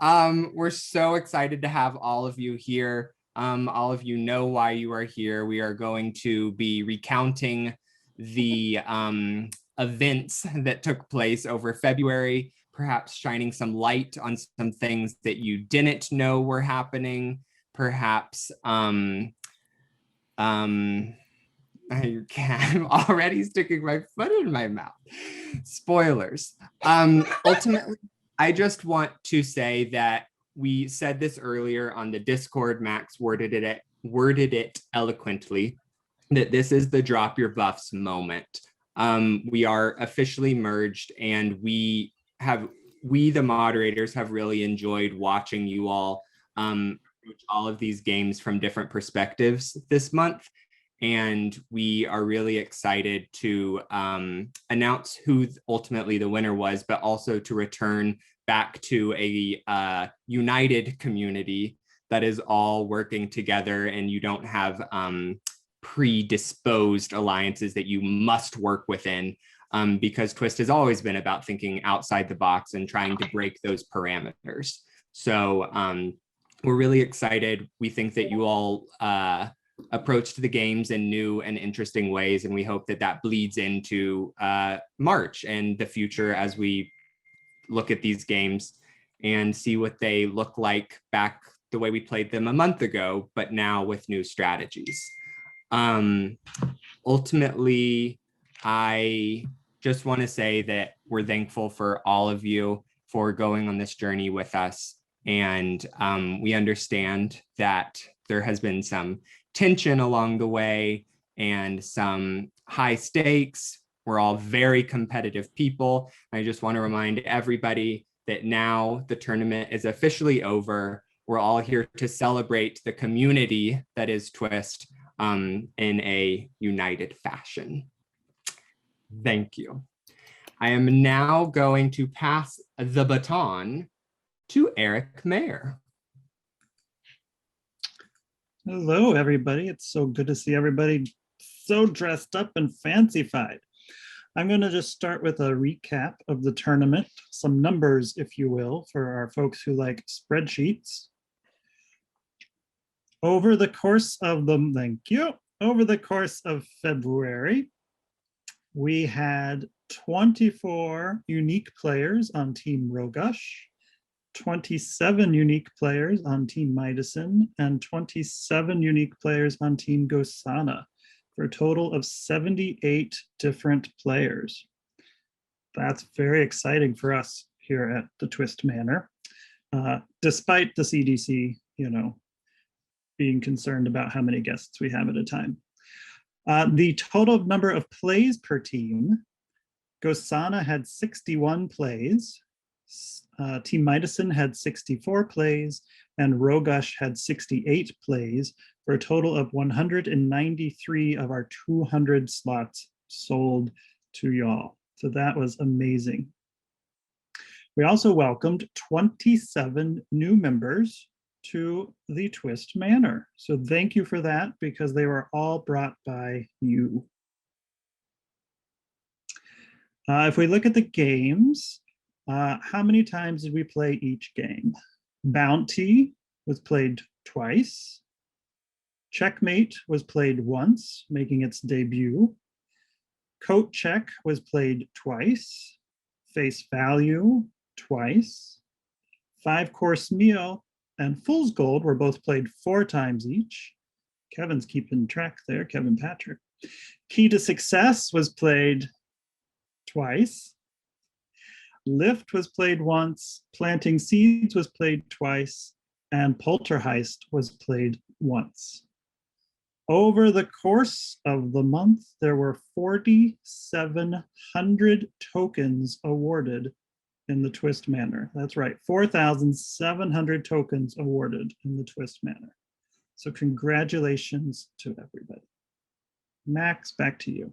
We're so excited to have all of you here. All of you know why you are here. We are going to be recounting the events that took place over February, perhaps shining some light on some things that you didn't know were happening, perhaps I'm already sticking my foot in my mouth. Spoilers. Ultimately, I just want to say that we said this earlier on the Discord. Max worded it eloquently, that this is the drop your buffs moment. We are officially merged, and we, the moderators, have really enjoyed watching you all approach all of these games from different perspectives this month. And we are really excited to announce who ultimately the winner was, but also to return back to a united community that is all working together, and you don't have predisposed alliances that you must work within, because Twist has always been about thinking outside the box and trying to break those parameters. So we're really excited. We think that you all approached the games in new and interesting ways, and we hope that that bleeds into March and the future as we look at these games and see what they look like back the way we played them a month ago, but now with new strategies. Ultimately, I just want to say that we're thankful for all of you for going on this journey with us, and we understand that there has been some tension along the way and some high stakes. We're all very competitive people. I just want to remind everybody that now the tournament is officially over. We're all here to celebrate the community that is Twist in a united fashion. Thank you. I am now going to pass the baton to Eric Mayer. Hello, everybody. It's so good to see everybody so dressed up and fancified. I'm going to just start with a recap of the tournament, some numbers, if you will, for our folks who like spreadsheets. Over the course of February, we had 24 unique players on Team Rogush, 27 unique players on Team Midison, and 27 unique players on Team Gosana, for a total of 78 different players. That's very exciting for us here at the Twist Manor, despite the CDC, being concerned about how many guests we have at a time. The total number of plays per team, Gosana had 61 plays, Team Midison had 64 plays, and Rogush had 68 plays, for a total of 193 of our 200 slots sold to y'all. So that was amazing. We also welcomed 27 new members to the Twist Manor. So thank you for that, because they were all brought by you. If we look at the games, how many times did we play each game? Bounty was played twice. Checkmate was played once, making its debut. Coat Check was played twice. Face Value twice. 5-Course Meal and Fool's Gold were both played 4 times each. Kevin's keeping track there, Kevin Patrick. Key to Success was played twice. Lift was played once, Planting Seeds was played twice, and Poltergeist was played once. Over the course of the month, there were 4,700 tokens awarded in the Twist Manor. That's right, 4,700 tokens awarded in the Twist Manor. So congratulations to everybody. Max, back to you.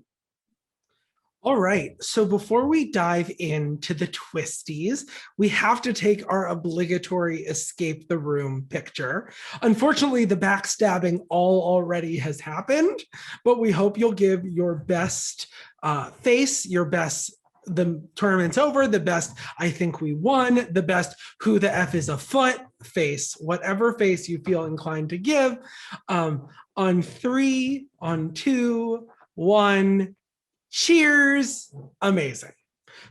All right, so before we dive into the Twisties, we have to take our obligatory escape the room picture. Unfortunately, the backstabbing already has happened, but we hope you'll give your best face, your best the tournament's over, the best I think we won, the best who the F is a foot face, whatever face you feel inclined to give. On 3, on 2, 1, cheers. Amazing.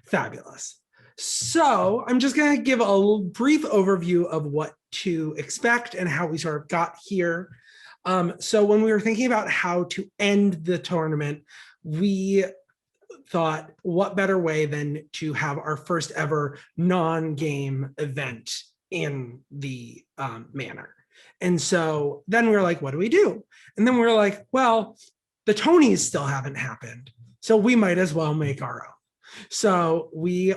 Fabulous. So I'm just going to give a brief overview of what to expect and how we sort of got here. So when we were thinking about how to end the tournament, we thought, what better way than to have our first ever non-game event in the manor. And so then we were like, what do we do? And then we were like, well, the Tonys still haven't happened, so we might as well make our own. So we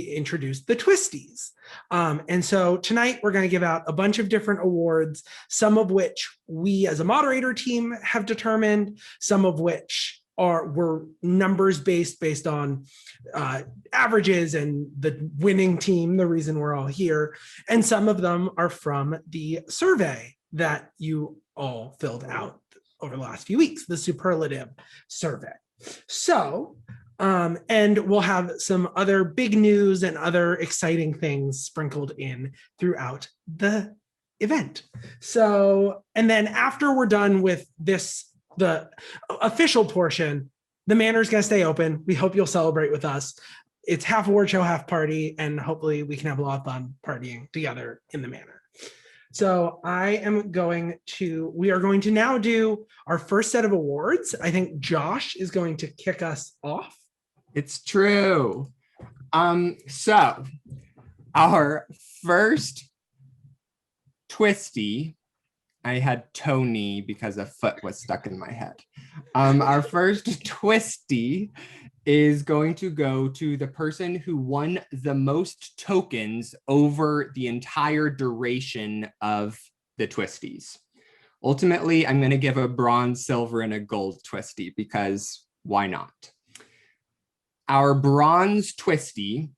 introduced the Twistys. And so tonight we're going to give out a bunch of different awards, some of which we as a moderator team have determined, some of which were numbers based on averages and the winning team, the reason we're all here. And some of them are from the survey that you all filled out over the last few weeks, the superlative survey. So, and we'll have some other big news and other exciting things sprinkled in throughout the event. So, and then after we're done with this, the official portion, the manor's going to stay open. We hope you'll celebrate with us. It's half award show, half party, and hopefully we can have a lot of fun partying together in the manor. So we are going to now do our first set of awards. I think Josh is going to kick us off. It's true. So our first Twisty, I had Tony because a foot was stuck in my head. Our first Twisty is going to go to the person who won the most tokens over the entire duration of the Twisties. Ultimately, I'm going to give a bronze, silver, and a gold Twisty because why not? Our bronze Twisty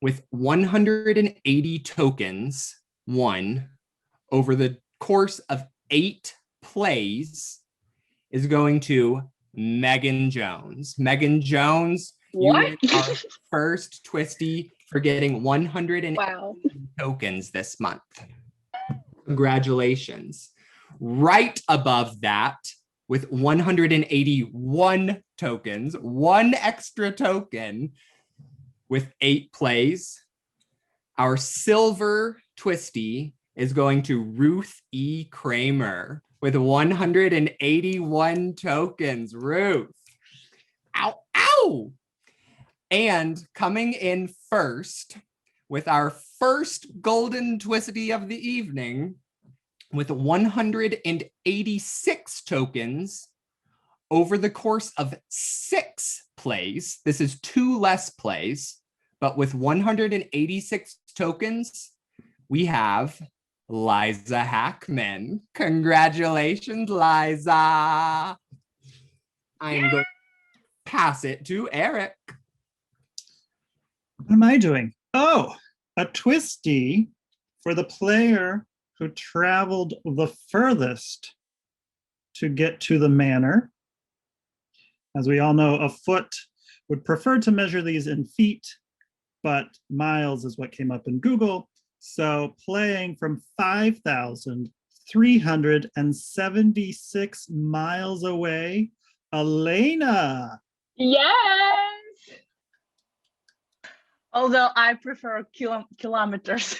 with 180 tokens won over the course of 8 plays is going to Megan Jones. Megan Jones, What? you win our first Twisty for getting 180 Wow. tokens this month. Congratulations. Right above that, with 181 tokens, 1 extra token with 8 plays, our silver Twisty is going to Ruth E. Kramer with 181 tokens. Ruth. Ow, ow. And coming in first with our first golden Twisty of the evening with 186 tokens over the course of 6 plays. This is 2 less plays, but with 186 tokens, we have Liza Hackman. Congratulations, Liza. I'm going to pass it to Eric. What am I doing? Oh, a Twisty for the player who traveled the furthest to get to the manor. As we all know, a foot would prefer to measure these in feet, but miles is what came up in Google. So playing from 5,376 miles away, Elena. Yes. Although I prefer kilometers.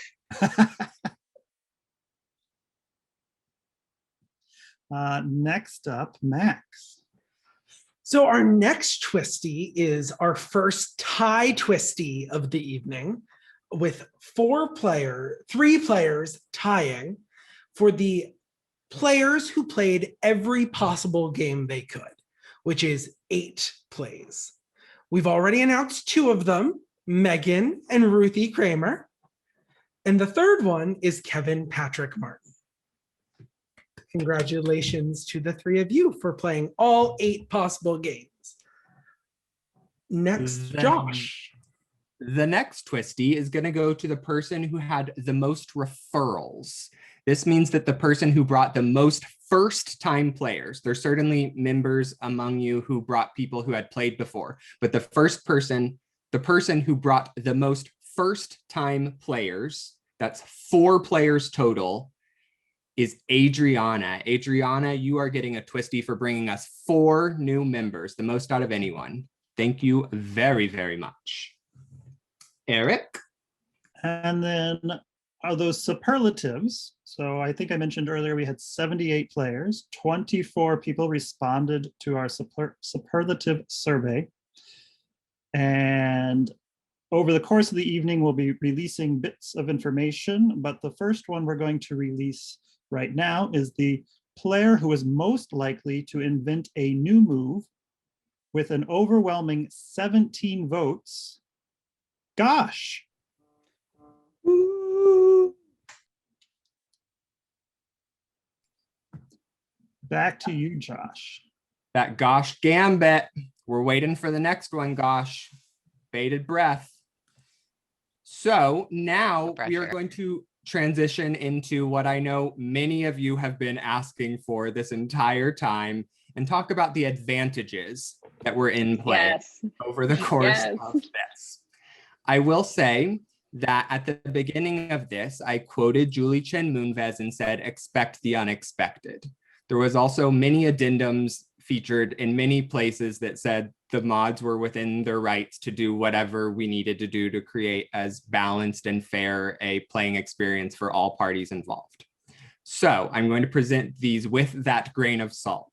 Next up, Max. So our next Twisty is our first tie Twisty of the evening, with 3 players tying for the players who played every possible game they could, which is 8 plays. We've already announced 2 of them, Megan and Ruthie Kramer. And the third one is Kevin Patrick Martin. Congratulations to the 3 of you for playing all 8 possible games. Next, Josh. The next Twisty is going to go to the person who had the most referrals. This means that the person who brought the most first-time players, there's certainly members among you who brought people who had played before, but the person who brought the most first-time players, that's 4 players total, is Adriana. Adriana, you are getting a Twisty for bringing us 4 new members, the most out of anyone. Thank you very, very much. Eric? And then are those superlatives. So I think I mentioned earlier we had 78 players, 24 people responded to our superlative survey. And over the course of the evening, we'll be releasing bits of information, but the first one we're going to release right now is the player who is most likely to invent a new move with an overwhelming 17 votes. Gosh. Woo. Back to you, Josh. That Gosh Gambit. We're waiting for the next one, Gosh. Bated breath. So now we are going to transition into what I know many of you have been asking for this entire time and talk about the advantages that were in play over the course of this. I will say that at the beginning of this, I quoted Julie Chen Moonves and said, expect the unexpected. There was also many addendums featured in many places that said the mods were within their rights to do whatever we needed to do to create as balanced and fair a playing experience for all parties involved. So I'm going to present these with that grain of salt.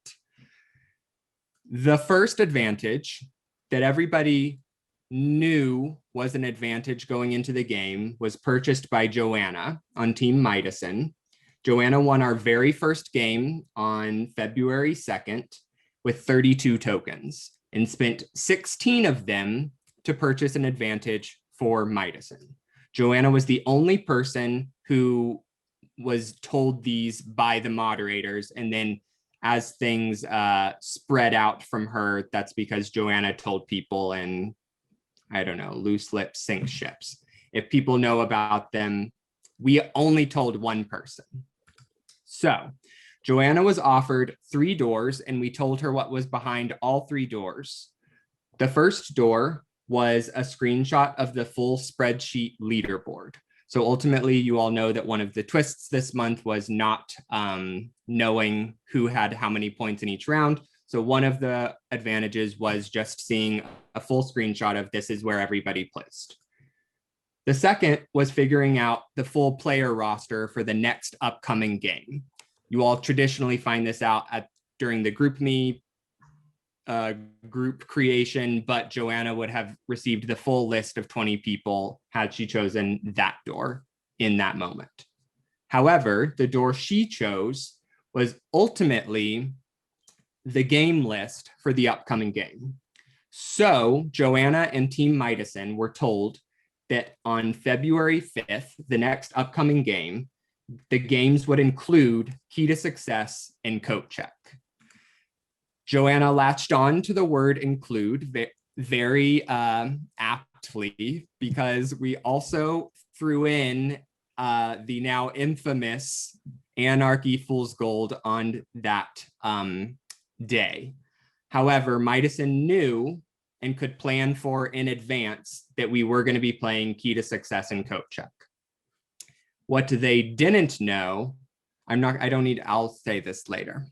The first advantage that everybody knew was an advantage going into the game was purchased by Joanna on Team Midison. Joanna won our very first game on February 2nd with 32 tokens and spent 16 of them to purchase an advantage for Midison. Joanna was the only person who was told these by the moderators, and then as things spread out from her, that's because Joanna told people, and I don't know, loose lips sink ships. If people know about them, we only told one person. So Joanna was offered 3 doors, and we told her what was behind all 3 doors. The first door was a screenshot of the full spreadsheet leaderboard. So ultimately, you all know that one of the twists this month was not knowing who had how many points in each round. So one of the advantages was just seeing a full screenshot of this is where everybody placed. The second was figuring out the full player roster for the next upcoming game. You all traditionally find this out during the GroupMe group creation, but Joanna would have received the full list of 20 people had she chosen that door in that moment. However, the door she chose was ultimately the game list for the upcoming game. So Joanna and Team Midison were told that on February 5th, the next upcoming game, the games would include Key to Success and Coat Check. Joanna latched on to the word include very aptly, because we also threw in the now infamous Anarchy Fool's Gold on that day. However, Midison knew and could plan for in advance that we were going to be playing Key to Success and Coat Check. What they didn't know, I'll say this later.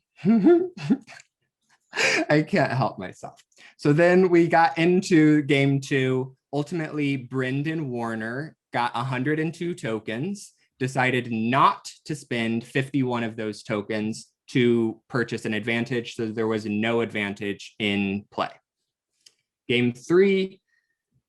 I can't help myself. So then we got into game 2. Ultimately, Brendan Warner got 102 tokens, decided not to spend 51 of those tokens to purchase an advantage, so there was no advantage in play. Game 3,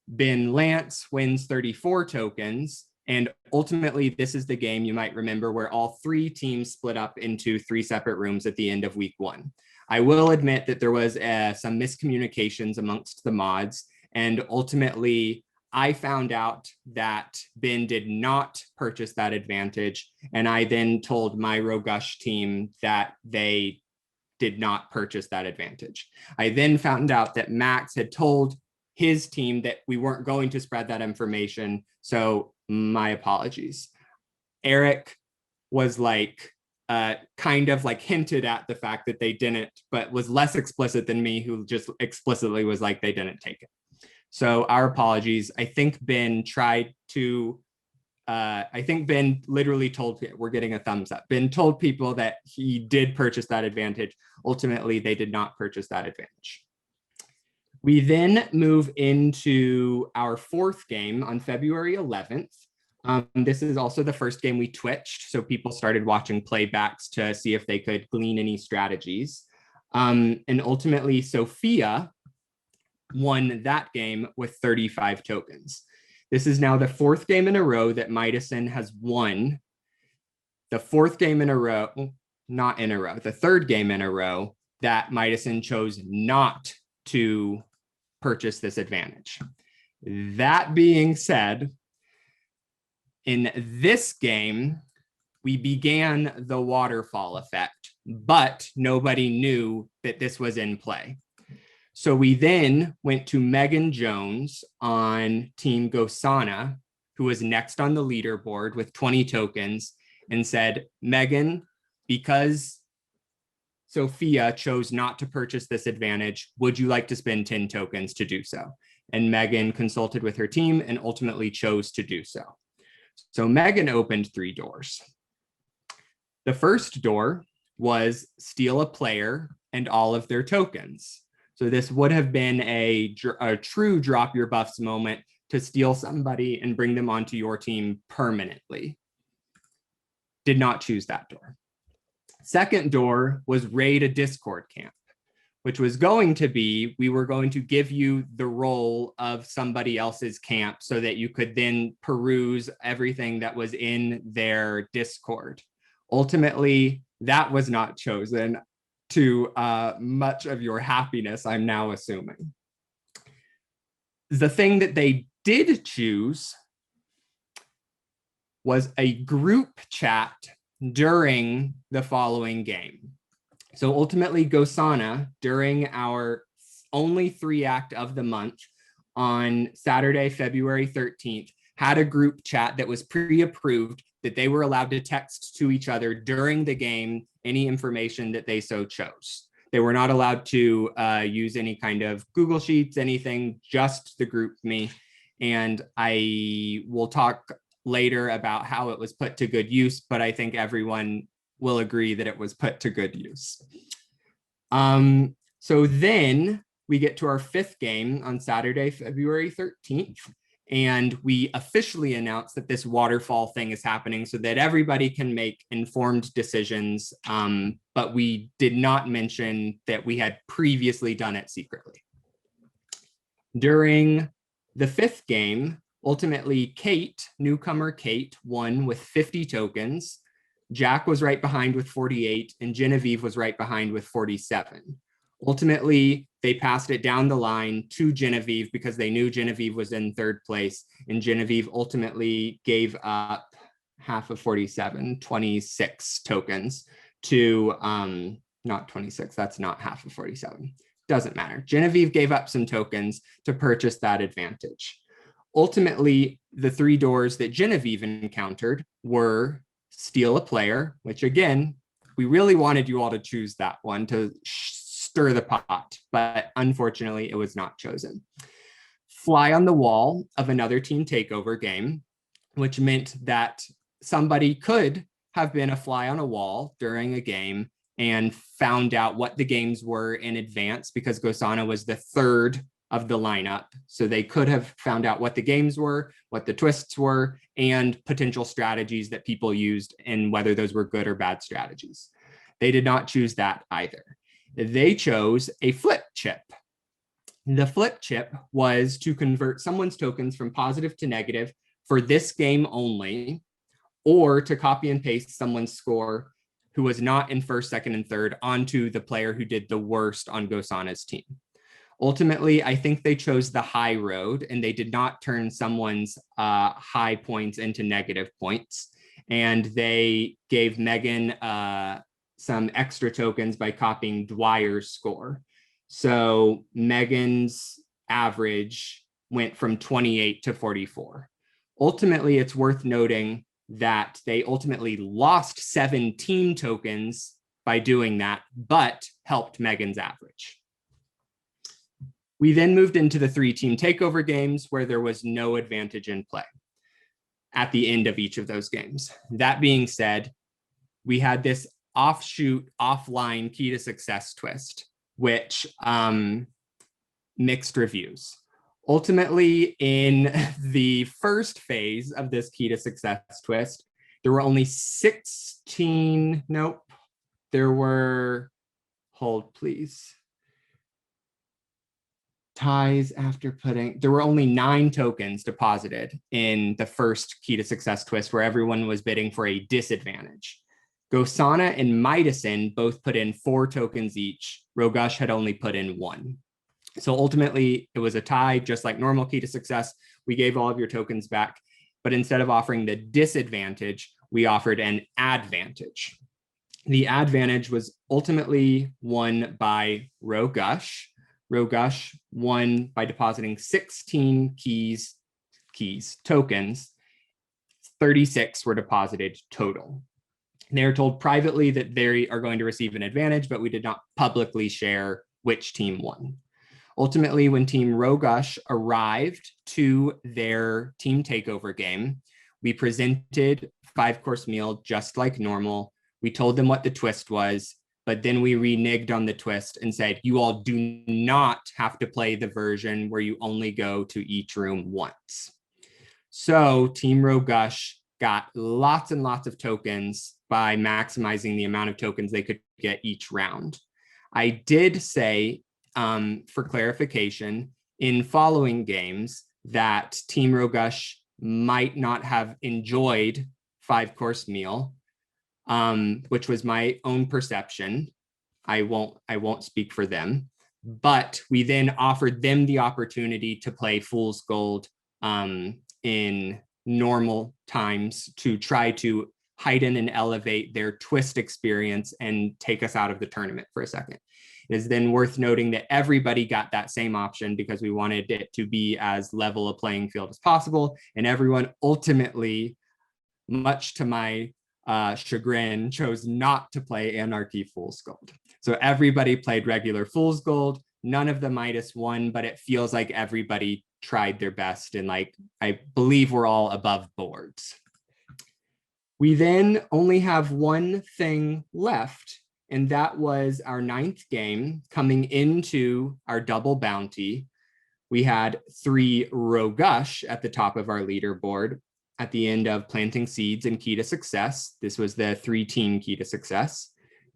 Ben Lance wins 34 tokens, and ultimately this is the game you might remember where all 3 teams split up into 3 separate rooms at the end of week 1. I will admit that there was some miscommunications amongst the mods, and ultimately I found out that Ben did not purchase that advantage, and I then told my Rogush team that they did not purchase that advantage. I then found out that Max had told his team that we weren't going to spread that information, so my apologies. Eric, was like kind of like hinted at the fact that they didn't, but was less explicit than me, who just explicitly was like they didn't take it. So our apologies. I think Ben tried to, I think Ben literally told, we're getting a thumbs up. Ben told people that he did purchase that advantage. Ultimately, they did not purchase that advantage. We then move into our fourth game on February 11th. This is also the first game we twitched, so people started watching playbacks to see if they could glean any strategies. And ultimately, Sophia won that game with 35 tokens. This is now the fourth game in a row that Midison has won. The fourth game in a row, not in a row, the third game in a row that Midison chose not to purchase this advantage. That being said, in this game, we began the waterfall effect, but nobody knew that this was in play. So we then went to Megan Jones on Team Gosana, who was next on the leaderboard with 20 tokens, and said, Megan, because Sophia chose not to purchase this advantage, would you like to spend 10 tokens to do so? And Megan consulted with her team and ultimately chose to do so. So Megan opened 3 doors. The first door was steal a player and all of their tokens. So this would have been a true drop your buffs moment to steal somebody and bring them onto your team permanently. Did not choose that door. Second door was raid a Discord camp, which was going to be, we were going to give you the role of somebody else's camp so that you could then peruse everything that was in their Discord. Ultimately, that was not chosen, to much of your happiness, I'm now assuming. The thing that they did choose was a group chat during the following game. So ultimately, Gosana, during our only 3-act of the month on Saturday, February 13th, had a group chat that was pre-approved that they were allowed to text to each other during the game any information that they so chose. They were not allowed to use any kind of Google Sheets, anything, just the group me. And I will talk later about how it was put to good use, but I think everyone will agree that it was put to good use. So then we get to our 5th game on Saturday, February 13th. And we officially announced that this waterfall thing is happening so that everybody can make informed decisions. But we did not mention that we had previously done it secretly. During the 5th game, ultimately Kate, newcomer Kate, won with 50 tokens. Jack was right behind with 48, and Genevieve was right behind with 47. Ultimately, they passed it down the line to Genevieve because they knew Genevieve was in 3rd place, and Genevieve ultimately gave up half of 47, 26 tokens to, not 26, that's not half of 47. Doesn't matter. Genevieve gave up some tokens to purchase that advantage. Ultimately, the 3 doors that Genevieve encountered were steal a player, which again, we really wanted you all to choose that one to stir the pot, but unfortunately it was not chosen. Fly on the wall of another team takeover game, which meant that somebody could have been a fly on a wall during a game and found out what the games were in advance because Gosana was the 3rd of the lineup. So they could have found out what the games were, what the twists were, and potential strategies that people used and whether those were good or bad strategies. They did not choose that either. They chose a flip chip. The flip chip was to convert someone's tokens from positive to negative for this game only, or to copy and paste someone's score who was not in 1st, 2nd, and 3rd onto the player who did the worst on Gosana's team. Ultimately, I think they chose the high road and they did not turn someone's high points into negative points. And they gave Megan some extra tokens by copying Dwyer's score. So Megan's average went from 28 to 44. Ultimately, it's worth noting that they ultimately lost 7 team tokens by doing that, but helped Megan's average. We then moved into the 3-team takeover games where there was no advantage in play at the end of each of those games. That being said, we had this offshoot, offline key to success twist, which mixed reviews. Ultimately, in the first phase of this key to success twist, there were only 16, nope, there were, hold please, ties after putting, there were only 9 tokens deposited in the first key to success twist where everyone was bidding for a disadvantage. Gosana and Midison both put in 4 tokens each. Rogush had only put in 1. So ultimately, it was a tie, just like normal key to success. We gave all of your tokens back, but instead of offering the disadvantage, we offered an advantage. The advantage was ultimately won by Rogush. Rogush won by depositing 16 tokens. 36 were deposited total. They are told privately that they are going to receive an advantage, but we did not publicly share which team won. Ultimately, when Team Rogush arrived to their team takeover game, we presented 5-course meal just like normal. We told them what the twist was, but then we reneged on the twist and said, you all do not have to play the version where you only go to each room once. So Team Rogush got lots and lots of tokens by maximizing the amount of tokens they could get each round. I did say, for clarification, in following games that Team Rogush might not have enjoyed 5-course meal, which was my own perception. I won't speak for them, but we then offered them the opportunity to play Fool's Gold in normal times to try to heighten and elevate their twist experience and take us out of the tournament for a second. It is then worth noting that everybody got that same option because we wanted it to be as level a playing field as possible. And everyone ultimately, much to my chagrin, chose not to play Anarchy Fool's Gold. So everybody played regular Fool's Gold. None of the Midas won, but it feels like everybody tried their best. And like, I believe we're all above boards. We then only have one thing left, and that was our 9th game coming into our double bounty. We had 3 Rogush at the top of our leaderboard at the end of planting seeds and key to success. This was the 3-team key to success.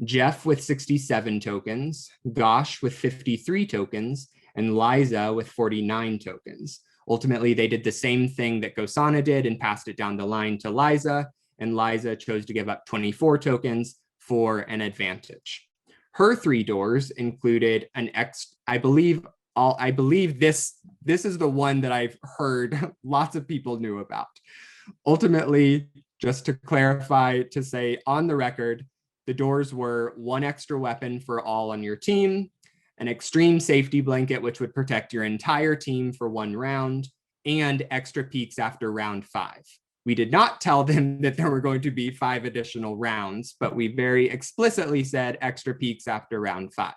Jeff with 67 tokens, Gosh with 53 tokens, and Liza with 49 tokens. Ultimately, they did the same thing that Gosana did and passed it down the line to Liza, and Liza chose to give up 24 tokens for an advantage. Her 3 doors included an I believe this is the one that I've heard lots of people knew about. Ultimately, just to clarify, to say on the record, the doors were 1 extra weapon for all on your team, an extreme safety blanket, which would protect your entire team for 1 round, and extra peeks after round 5. We did not tell them that there were going to be 5 additional rounds, but we very explicitly said extra peeks after round 5.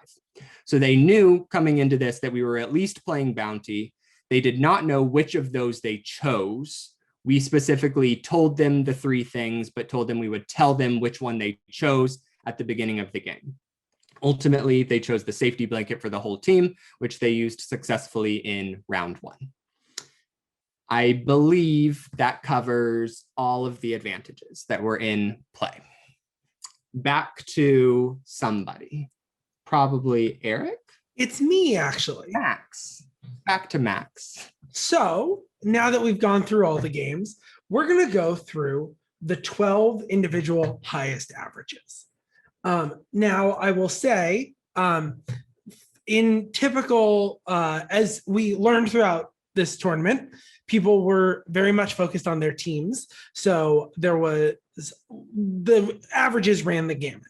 So they knew coming into this that we were at least playing bounty. They did not know which of those they chose. We specifically told them the 3 things, but told them we would tell them which one they chose at the beginning of the game. Ultimately, they chose the safety blanket for the whole team, which they used successfully in round 1. I believe that covers all of the advantages that were in play. Back to somebody, probably Eric? It's me, actually. Max. Back to Max. So now that we've gone through all the games, we're going to go through the 12 individual highest averages. Now, I will say, in typical, as we learned throughout this tournament, people were very much focused on their teams. So there was, the averages ran the gamut.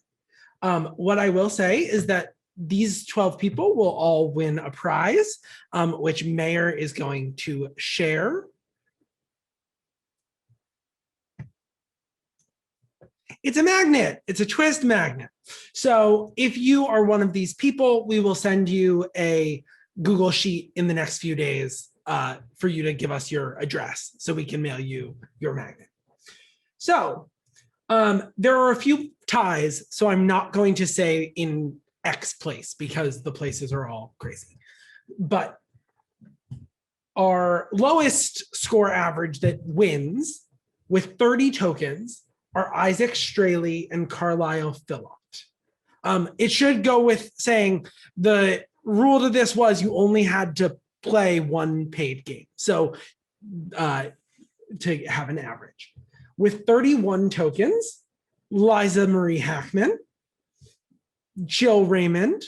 What I will say is that these 12 people will all win a prize, which Mayor is going to share. It's a magnet. It's a twist magnet. So if you are one of these people, we will send you a Google Sheet in the next few days for you to give us your address so we can mail you your magnet. So there are a few ties, so I'm not going to say in X place because the places are all crazy. But our lowest score average that wins with 30 tokens are Isaac Straley and Carlisle Phillott. It should go with saying the rule to this was you only had to play one paid game. So to have an average. With 31 tokens, Liza Marie Hackman, Jill Raymond,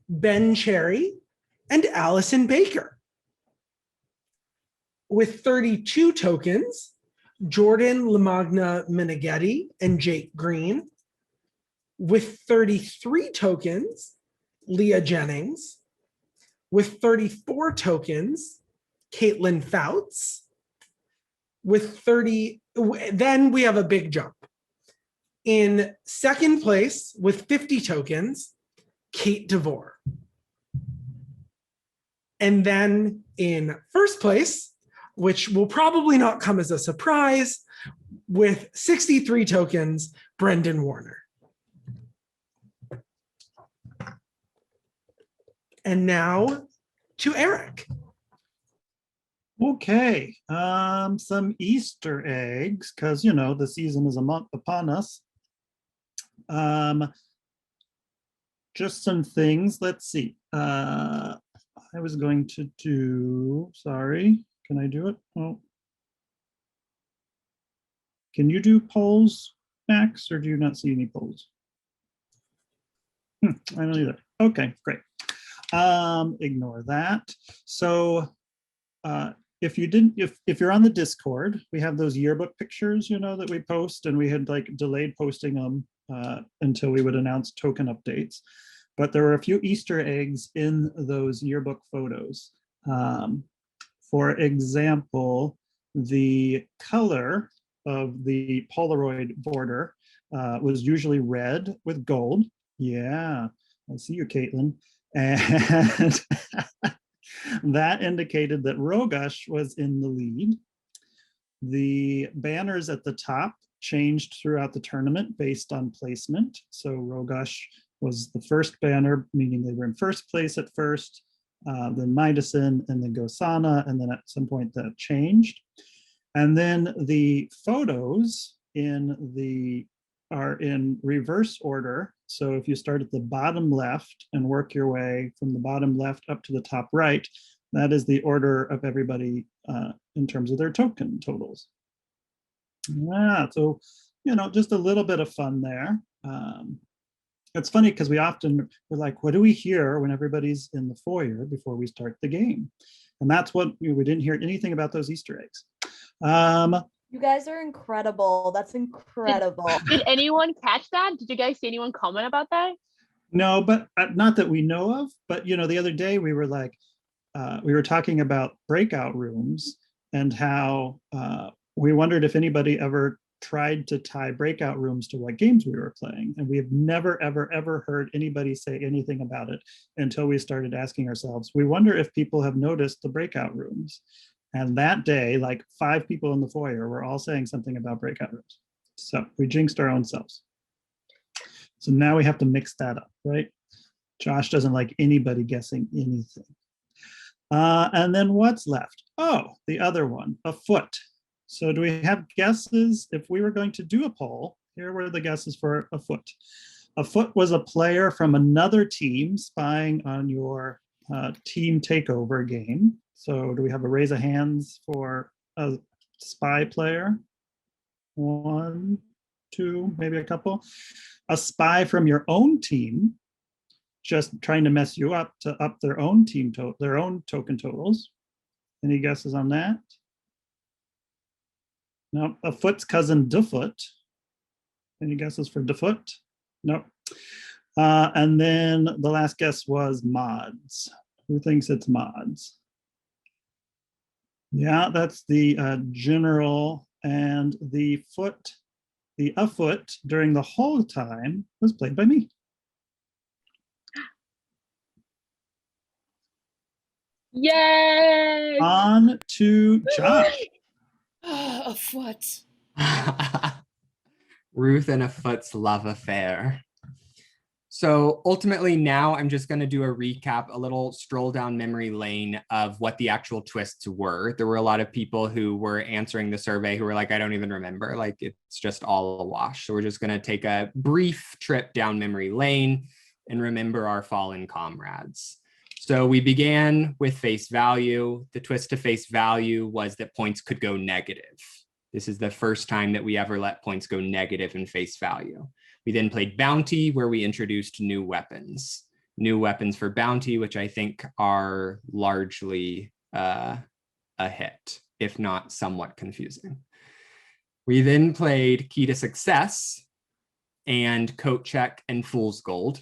Ben Cherry, and Allison Baker. With 32 tokens, Jordan Lamagna Meneghetti and Jake Green. With 33 tokens, Leah Jennings. With 34 tokens, Caitlin Fouts. With 30, then we have a big jump. In second place with 50 tokens, Kate DeVore. And then in first place, which will probably not come as a surprise, with 63 tokens, Brendan Warner. And now to Eric. Okay, some Easter eggs, because you know the season is a month upon us. Just some things. Let's see. I was going to do. Sorry, can I do it? Oh, can you do polls, Max, or do you not see any polls? I don't either. Okay, great. Ignore that. So. If you didn't, if you're on the Discord, we have those yearbook pictures, you know, that we post, and we had like delayed posting them until we would announce token updates. But there were a few Easter eggs in those yearbook photos. For example, the color of the Polaroid border was usually red with gold. Yeah, I see you, Caitlin. And that indicated that Rogush was in the lead. The banners at the top changed throughout the tournament based on placement. So Rogush was the first banner, meaning they were in first place at first, then Midison, and then Gosana, and then at some point that changed. And then the photos are in reverse order. So if you start at the bottom left and work your way from the bottom left up to the top right, that is the order of everybody in terms of their token totals. Yeah, so, you know, just a little bit of fun there. It's funny because we're like, what do we hear when everybody's in the foyer before we start the game? And that's what we didn't hear anything about those Easter eggs. You guys are incredible. That's incredible. Did anyone catch that? Did you guys see anyone comment about that? No, but not that we know of. But you know, the other day we were like, we were talking about breakout rooms and how we wondered if anybody ever tried to tie breakout rooms to what games we were playing. And we have never, ever, ever heard anybody say anything about it until we started asking ourselves, we wonder if people have noticed the breakout rooms. And that day, like 5 people in the foyer were all saying something about breakout rooms. So we jinxed our own selves. So now we have to mix that up, right? Josh doesn't like anybody guessing anything. And then what's left? Oh, the other one, a foot. So do we have guesses? If we were going to do a poll, here were the guesses for a foot. A foot was a player from another team spying on your team takeover game. So do we have a raise of hands for a spy player? 1, 2, maybe a couple. A spy from your own team, just trying to mess you up to up their own their own token totals. Any guesses on that? No. A foot's cousin, Defoot. Any guesses for Defoot? No. And then the last guess was mods. Who thinks it's mods? Yeah, that's the general, and the foot The afoot during the whole time was played by me. Yay! On to Josh. A foot. Ruth and a Foot's love affair. So ultimately now I'm just going to do a recap, a little stroll down memory lane of what the actual twists were. There were a lot of people who were answering the survey who were like, I don't even remember, like it's just all a wash. So we're just going to take a brief trip down memory lane and remember our fallen comrades. So we began with face value. The twist to face value was that points could go negative. This is the first time that we ever let points go negative in face value. We then played Bounty, where we introduced new weapons. New weapons for Bounty, which I think are largely a hit, if not somewhat confusing. We then played Key to Success and Coat Check and Fool's Gold.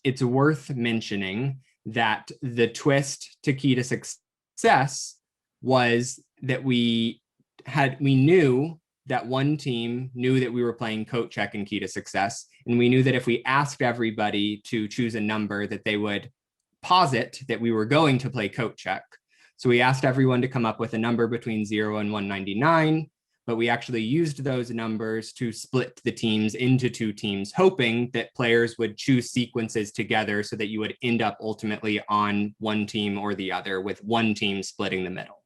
It's worth mentioning that the twist to Key to Success was that we knew that one team knew that we were playing Coat Check and Key to Success. And we knew that if we asked everybody to choose a number, that they would posit that we were going to play Coat Check. So we asked everyone to come up with a number between 0 and 199, but we actually used those numbers to split the teams into two teams, hoping that players would choose sequences together so that you would end up ultimately on one team or the other, with one team splitting the middle.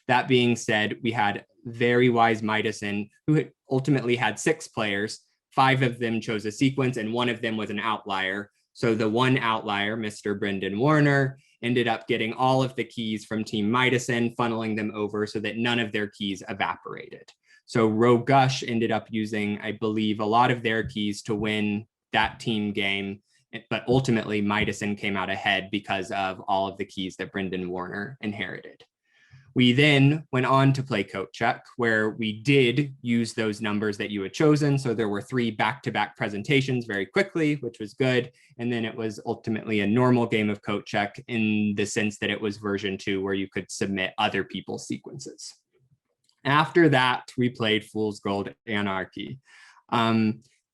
That being said, we had very wise Midison, who ultimately had 6 players. 5 of them chose a sequence and 1 of them was an outlier. So the one outlier, Mr. Brendan Warner, ended up getting all of the keys from Team Midison, funneling them over so that none of their keys evaporated. So Rogush ended up using, I believe, a lot of their keys to win that team game. But ultimately, Midison came out ahead because of all of the keys that Brendan Warner inherited. We then went on to play Coat Check, where we did use those numbers that you had chosen. So there were 3 back-to-back presentations very quickly, which was good. And then it was ultimately a normal game of Coat Check in the sense that it was version 2, where you could submit other people's sequences. After that, we played Fool's Gold Anarchy.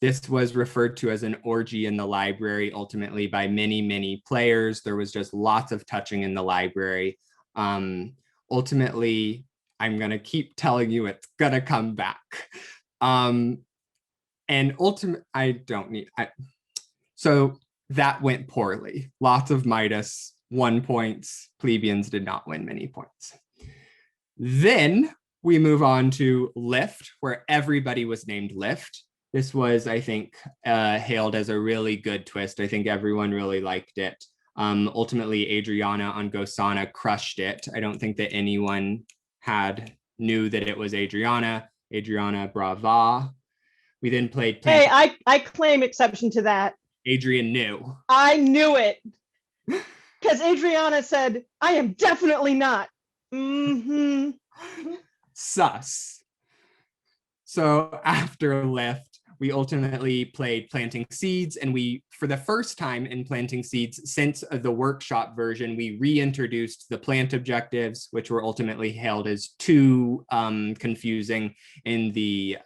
This was referred to as an orgy in the library, ultimately by many, many players. There was just lots of touching in the library. Ultimately, I'm going to keep telling you it's going to come back. So that went poorly. Lots of Midas, 1 points. Plebeians did not win many points. Then we move on to Lift, where everybody was named Lift. This was, I think, hailed as a really good twist. I think everyone really liked it. Ultimately, Adriana on Gosana crushed it. I don't think that anyone knew that it was Adriana. Adriana Brava. We then played. Hey, I claim exception to that. Adrian knew. I knew it. Because Adriana said, I am definitely not. Mm-hmm. Sus. So after Lift, we ultimately played Planting Seeds, and we, for the first time in Planting Seeds since the workshop version, we reintroduced the plant objectives, which were ultimately hailed as too confusing in the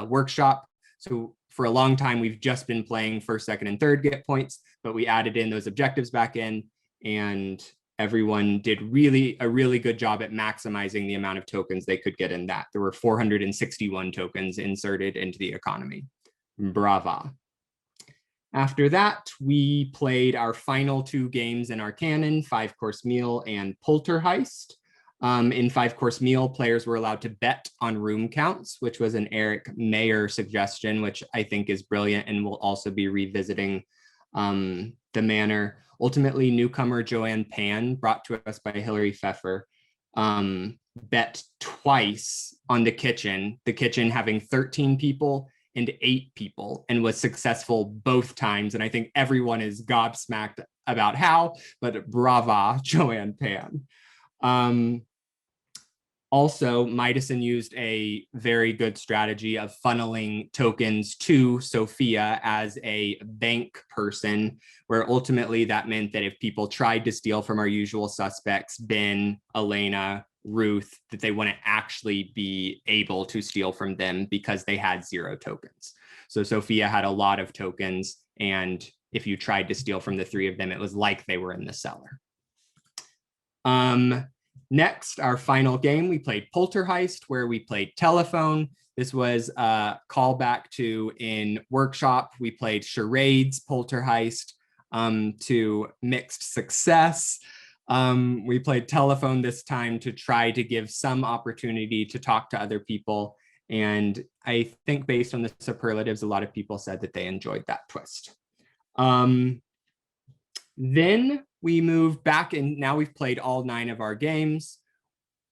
workshop. So for a long time, we've just been playing first, second, and third get points, but we added in those objectives back in, and everyone did a really good job at maximizing the amount of tokens they could get in that. There were 461 tokens inserted into the economy. Brava. After that, we played our final 2 games in our canon, 5-Course Meal and Poltergeist. In 5-Course Meal, players were allowed to bet on room counts, which was an Eric Mayer suggestion, which I think is brilliant, and we'll also be revisiting the manor. Ultimately, newcomer Joanne Pan, brought to us by Hillary Pfeffer, bet twice on the kitchen having 13 people and 8 people, and was successful both times. And I think everyone is gobsmacked about how, but brava, Joanne Pan. Also, Midison used a very good strategy of funneling tokens to Sophia as a bank person, where ultimately that meant that if people tried to steal from our usual suspects, Ben, Elena, Ruth that they wouldn't actually be able to steal from them because they had 0 tokens. So Sophia had a lot of tokens, and if you tried to steal from the 3 of them, it was like they were in the cellar. Next, our final game, we played Poltergeist, where we played telephone. This was a callback to in workshop. We played charades, Poltergeist, to mixed success. We played telephone this time to try to give some opportunity to talk to other people. And I think based on the superlatives, a lot of people said that they enjoyed that twist. Then we moved back, and now we've played all 9 of our games.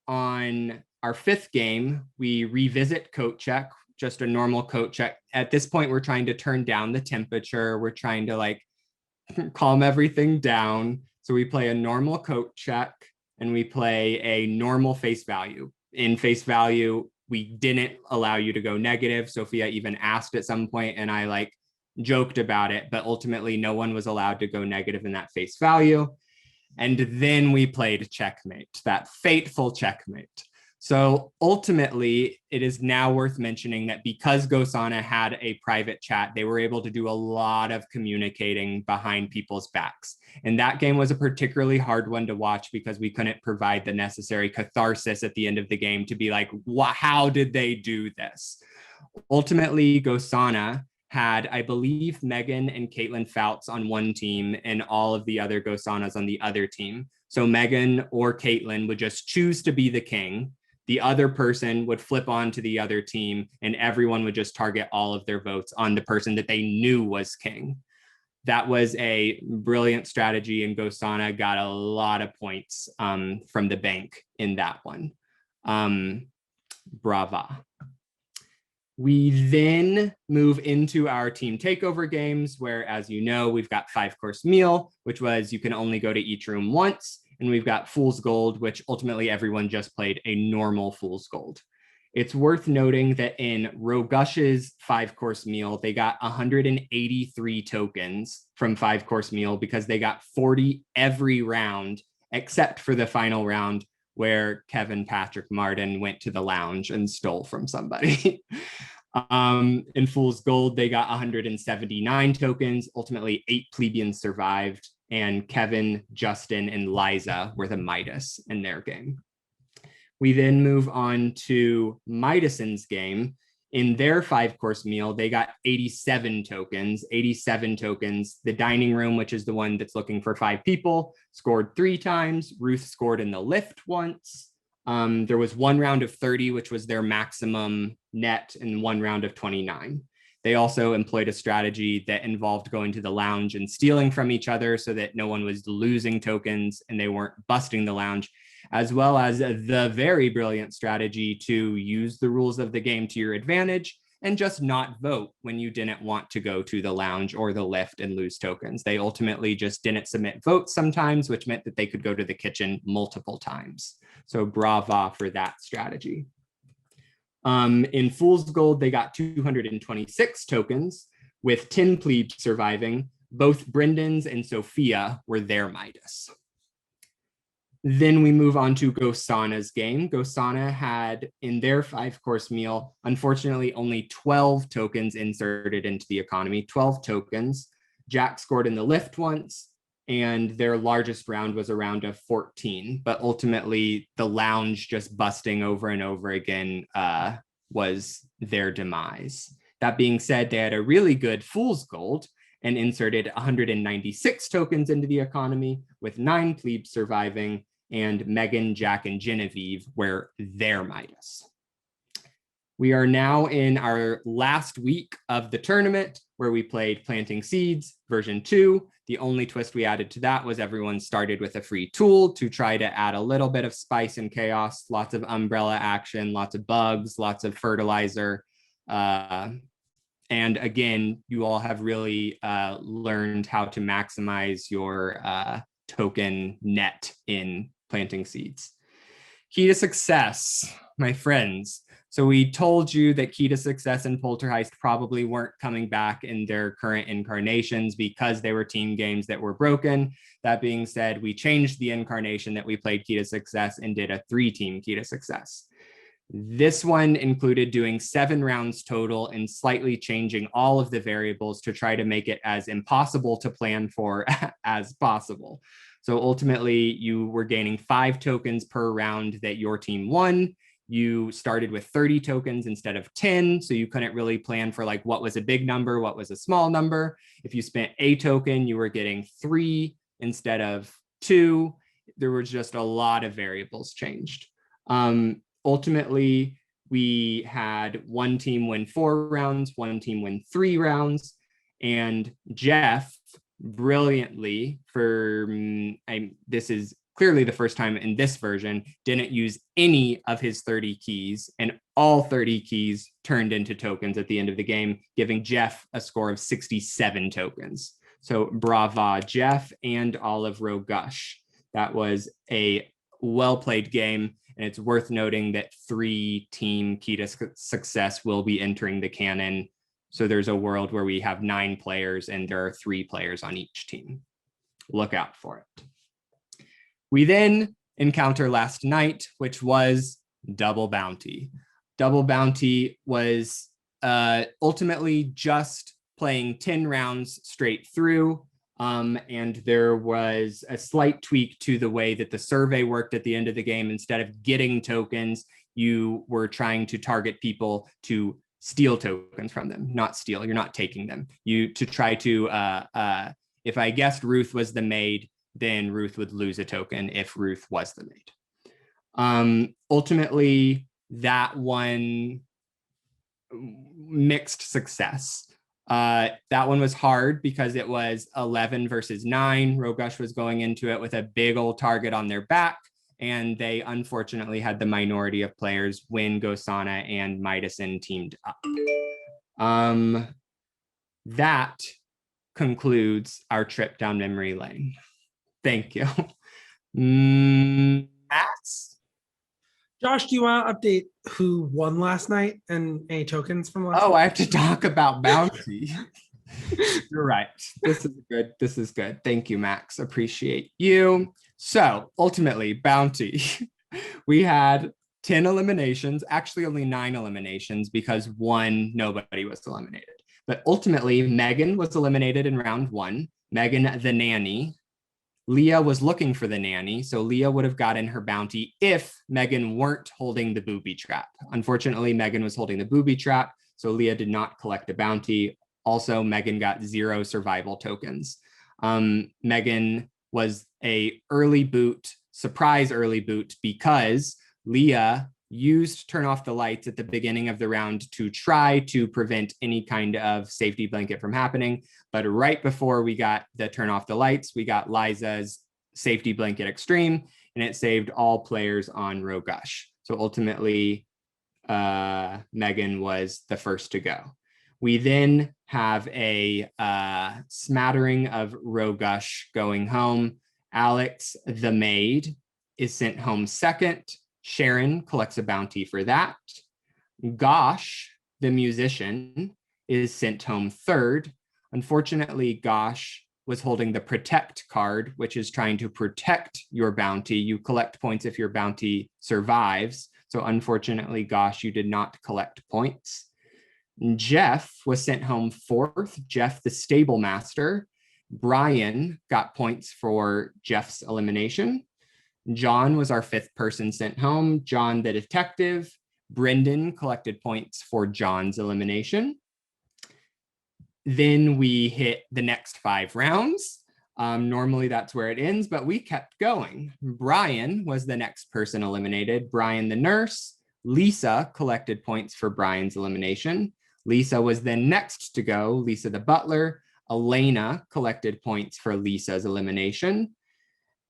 On our 5th game, we revisit coat check, just a normal coat check. At this point, we're trying to turn down the temperature. We're trying to like calm everything down. So we play a normal coat check, and we play a normal face value. In face value, we didn't allow you to go negative. Sophia even asked at some point, and I like joked about it, but ultimately no one was allowed to go negative in that face value. And then we played checkmate, that fateful checkmate. So ultimately, it is now worth mentioning that because Gosana had a private chat, they were able to do a lot of communicating behind people's backs. And that game was a particularly hard one to watch because we couldn't provide the necessary catharsis at the end of the game to be like, how did they do this? Ultimately, Gosana had, I believe, Megan and Caitlin Fouts on one team and all of the other Gosanas on the other team. So Megan or Caitlin would just choose to be the king. The other person would flip on to the other team, and everyone would just target all of their votes on the person that they knew was king. That was a brilliant strategy, and Gosana got a lot of points from the bank in that one. Brava. We then move into our team takeover games, where, as you know, we've got 5-course meal, which was you can only go to each room once. And we've got Fool's Gold, which ultimately everyone just played a normal Fool's Gold. It's worth noting that in Rogush's 5-course meal, they got 183 tokens from 5-course meal because they got 40 every round, except for the final round where Kevin Patrick Martin went to the lounge and stole from somebody. In Fool's Gold, they got 179 tokens. Ultimately, 8 plebeians survived, and Kevin, Justin, and Liza were the Midas in their game. We then move on to Midason's game. In their 5-course meal, they got 87 tokens. The dining room, which is the one that's looking for 5 people, scored 3 times. Ruth scored in the lift once. There was 1 round of 30, which was their maximum net, and 1 round of 29. They also employed a strategy that involved going to the lounge and stealing from each other so that no one was losing tokens and they weren't busting the lounge, as well as the very brilliant strategy to use the rules of the game to your advantage and just not vote when you didn't want to go to the lounge or the lift and lose tokens. They ultimately just didn't submit votes sometimes, which meant that they could go to the kitchen multiple times. So brava for that strategy. In Fool's Gold, they got 226 tokens, with 10 plebes surviving. Both Brendan's and Sophia were their Midas. Then we move on to Gosana's game. Gosana had, in their 5-course meal, unfortunately, only 12 tokens inserted into the economy, 12 tokens. Jack scored in the lift once, and their largest round was a round of 14. But ultimately, the lounge just busting over and over again was their demise. That being said, they had a really good Fool's Gold and inserted 196 tokens into the economy, with 9 plebes surviving, and Megan, Jack, and Genevieve were their Midas. We are now in our last week of the tournament, where we played Planting Seeds version 2. The only twist we added to that was everyone started with a free tool to try to add a little bit of spice and chaos, lots of umbrella action, lots of bugs, lots of fertilizer. And again, you all have really learned how to maximize your token net in Planting Seeds. Key to success, my friends. So we told you that Key to Success and Poltergeist probably weren't coming back in their current incarnations because they were team games that were broken. That being said, we changed the incarnation that we played Key to Success and did a 3-team Key to Success. This one included doing 7 rounds total and slightly changing all of the variables to try to make it as impossible to plan for as possible. So ultimately, you were gaining 5 tokens per round that your team won. You started with 30 tokens instead of 10, so you couldn't really plan for like what was a big number, what was a small number. If you spent a token, you were getting 3 instead of 2. There was just a lot of variables changed. Ultimately, we had one team win 4 rounds, one team win 3 rounds, and Jeff brilliantly this is clearly the first time in this version, didn't use any of his 30 keys, and all 30 keys turned into tokens at the end of the game, giving Jeff a score of 67 tokens. So brava, Jeff and Olive Rogush. That was a well-played game, and it's worth noting that 3-team Key to Success will be entering the canon. So there's a world where we have 9 players and there are 3 players on each team. Look out for it. We then encounter last night, which was Double Bounty. Double Bounty was ultimately just playing 10 rounds straight through. And there was a slight tweak to the way that the survey worked at the end of the game. Instead of getting tokens, you were trying to target people to steal tokens from them. Not steal, you're not taking them. You to try to, if I guessed Ruth was the maid, then Ruth would lose a token if Ruth was the maid. Ultimately, that one mixed success. That one was hard because it was 11 versus 9. Rogush was going into it with a big old target on their back, and they unfortunately had the minority of players when Gosana and Midison teamed up. That concludes our trip down memory lane. Thank you. Max? Josh, do you want to update who won last night and any tokens from last night? Oh, I have to talk about Bounty. You're right. This is good. This is good. Thank you, Max. Appreciate you. So ultimately, Bounty. We had 10 eliminations, actually only 9 eliminations because nobody was eliminated. But ultimately, Megan was eliminated in round 1. Megan, the nanny. Leah was looking for the nanny, so Leah would have gotten her bounty if Megan weren't holding the booby trap. Unfortunately, Megan was holding the booby trap, so Leah did not collect a bounty. Also, Megan got 0 survival tokens. Megan was a early boot, surprise early boot, because Leah used turn off the lights at the beginning of the round to try to prevent any kind of safety blanket from happening. But right before we got the turn off the lights, we got Liza's safety blanket extreme, and it saved all players on Rogush. So ultimately, Megan was the first to go. We then have a smattering of Rogush going home. Alex, the maid, is sent home second. Sharon collects a bounty for that. Gosh, the musician, is sent home third. Unfortunately, Gosh was holding the protect card, which is trying to protect your bounty. You collect points if your bounty survives. So unfortunately, Gosh, you did not collect points. Jeff was sent home fourth. Jeff, the stable master. Brian got points for Jeff's elimination. John was our 5th person sent home. John, the detective. Brendan collected points for John's elimination. Then we hit the next 5 rounds. Normally that's where it ends, but we kept going. Brian was the next person eliminated. Brian, the nurse. Lisa collected points for Brian's elimination. Lisa was then next to go. Lisa, the butler. Elena collected points for Lisa's elimination.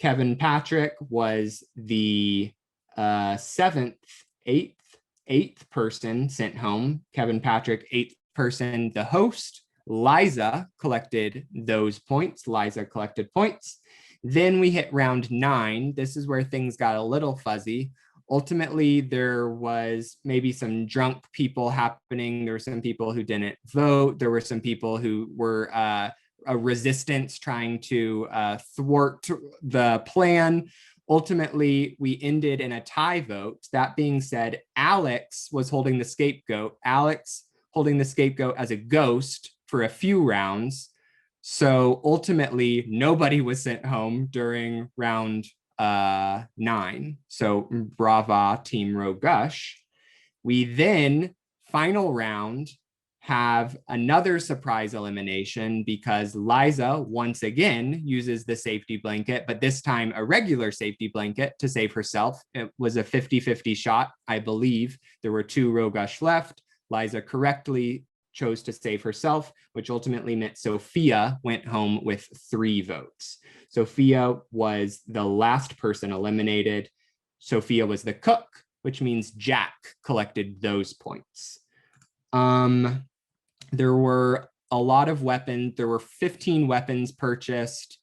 Kevin Patrick was the 7th, 8th person sent home. Kevin Patrick, 8th person, the host. Liza collected those points. Liza collected points. Then we hit round 9. This is where things got a little fuzzy. Ultimately, there was maybe some drunk people happening. There were some people who didn't vote. There were some people who were a resistance trying to thwart the plan. Ultimately, we ended in a tie vote. That being said, Alex was holding the scapegoat. Alex holding the scapegoat as a ghost for a few rounds. So ultimately, nobody was sent home during round 9. So brava, Team Rogush. We then, final round, have another surprise elimination because Liza once again uses the safety blanket, but this time a regular safety blanket to save herself. It was a 50-50 shot, I believe. There were 2 Rogush left. Liza correctly chose to save herself, which ultimately meant Sophia went home with 3 votes. Sophia was the last person eliminated. Sophia was the cook, which means Jack collected those points. There were a lot of weapons. There were 15 weapons purchased.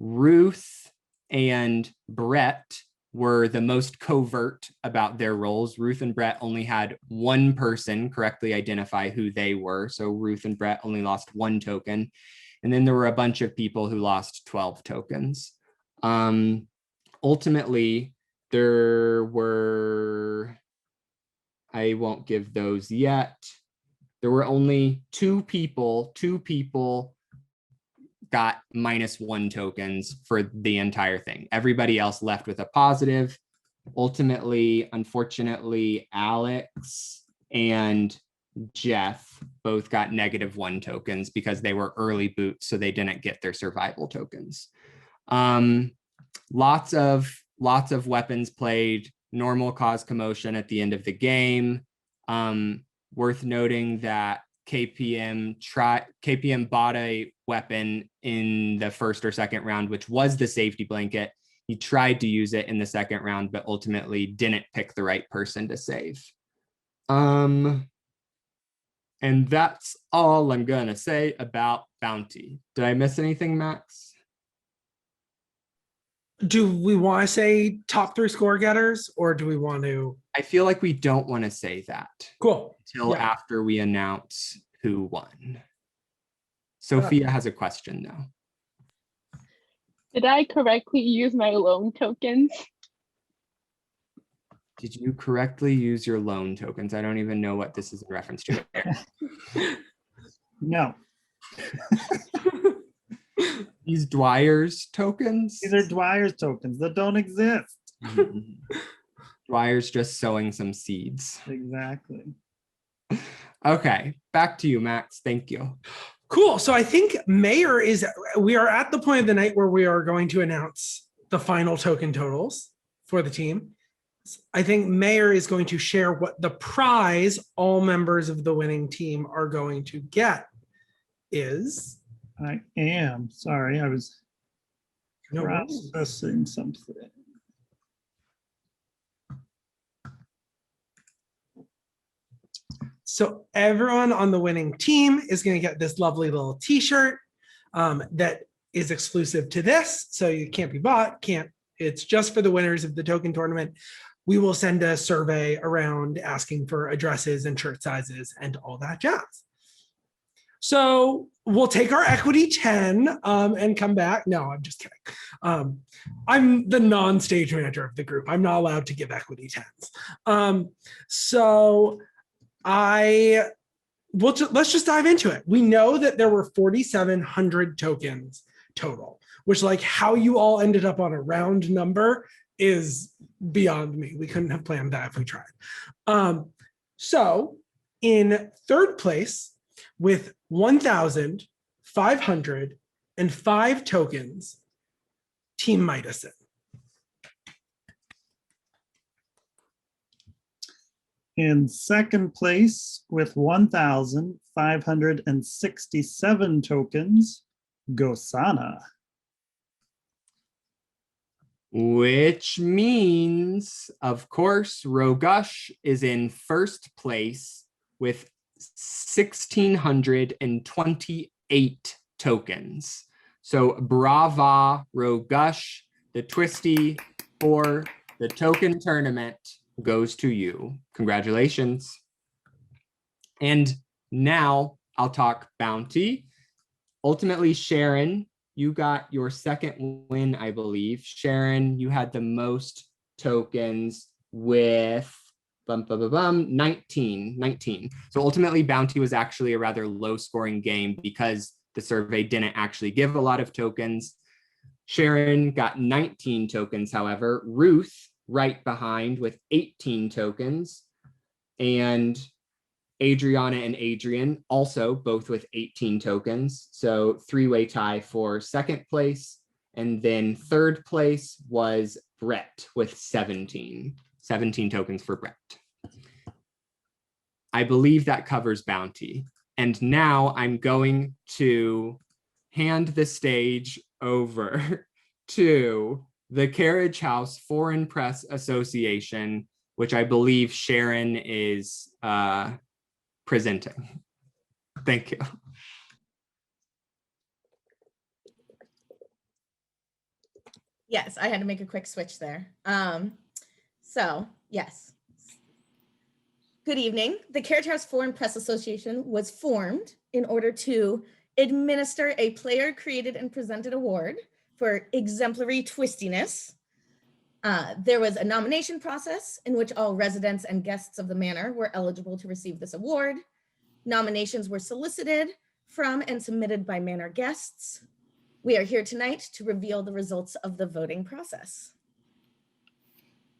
Ruth and Brett were the most covert about their roles. Ruth and Brett only had one person correctly identify who they were. So Ruth and Brett only lost 1 token. And then there were a bunch of people who lost 12 tokens. Ultimately, there were, I won't give those yet. There were only 2 people got -1 tokens for the entire thing. Everybody else left with a positive. Ultimately, unfortunately, Alex and Jeff both got -1 tokens because they were early boots, so they didn't get their survival tokens. Lots of weapons played, normal cause commotion at the end of the game. Worth noting that KPM bought a weapon in the first or second round, which was the safety blanket. He tried to use it in the second round, but ultimately didn't pick the right person to save. And that's all I'm gonna say about Bounty. Did I miss anything, Max? Do we want to say top 3 score getters, or do we want to? I feel like we don't want to say that. Cool. Until Yeah. after we announce who won. Sophia has a question though. Did I correctly use my loan tokens? Did you correctly use your loan tokens? I don't even know what this is in reference to. No, These Dwyer's tokens? these are Dwyer's tokens that don't exist. Mhm. Dwyer's just sowing some seeds. Exactly. Okay, back to you, Max. Thank you. Cool. So I think we are at the point of the night where we are going to announce the final token totals for the team. I think Mayor is going to share what the prize all members of the winning team are going to get is. I am sorry. I was No worries. processing something. So everyone on the winning team is going to get this lovely little t-shirt that is exclusive to this. So you can't be bought, it's just for the winners of the token tournament. We will send a survey around asking for addresses and shirt sizes and all that jazz. So we'll take our equity 10 and come back. No, I'm just kidding. I'm the non-stage manager of the group. I'm not allowed to give equity 10s. Let's just dive into it. We know that there were 4,700 tokens total, which, like, how you all ended up on a round number is beyond me. We couldn't have planned that if we tried. So in third place with 1,505 tokens, Team Midison. In second place with 1,567 tokens, Gosana. Which means, of course, Rogush is in first place with 1,628 tokens. So brava, Rogush, the Twisty, for The token tournament goes to you. Congratulations. And now I'll talk bounty. Ultimately, Sharon, you got your second win, I believe. Sharon, you had the most tokens with 19. So ultimately, bounty was actually a rather low scoring game because the survey didn't actually give a lot of tokens. Sharon got 19 tokens, however. Ruth right behind with 18 tokens. And Adriana and Adrian also both with 18 tokens. So three-way tie for second place. And then third place was Brett with 17 tokens for Brett. I believe that covers bounty. And now I'm going to hand the stage over to the Carriage House Foreign Press Association, which I believe Sharon is presenting. Thank you. Yes, I had to make a quick switch there. Yes. Good evening. The Carriage House Foreign Press Association was formed in order to administer a player-created and presented award for exemplary twistiness. There was a nomination process in which all residents and guests of the manor were eligible to receive this award. Nominations were solicited from and submitted by manor guests. We are here tonight to reveal the results of the voting process.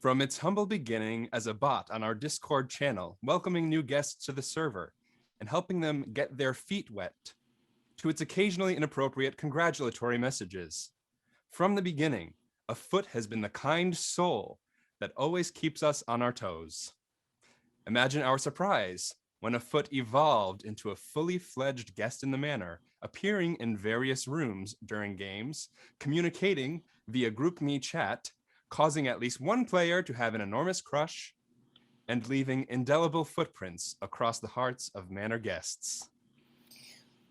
From its humble beginning as a bot on our Discord channel, welcoming new guests to the server and helping them get their feet wet, to its occasionally inappropriate congratulatory messages. From the beginning, a foot has been the kind soul that always keeps us on our toes. Imagine our surprise when a foot evolved into a fully fledged guest in the manor, appearing in various rooms during games, communicating via GroupMe chat, causing at least one player to have an enormous crush, and leaving indelible footprints across the hearts of manor guests.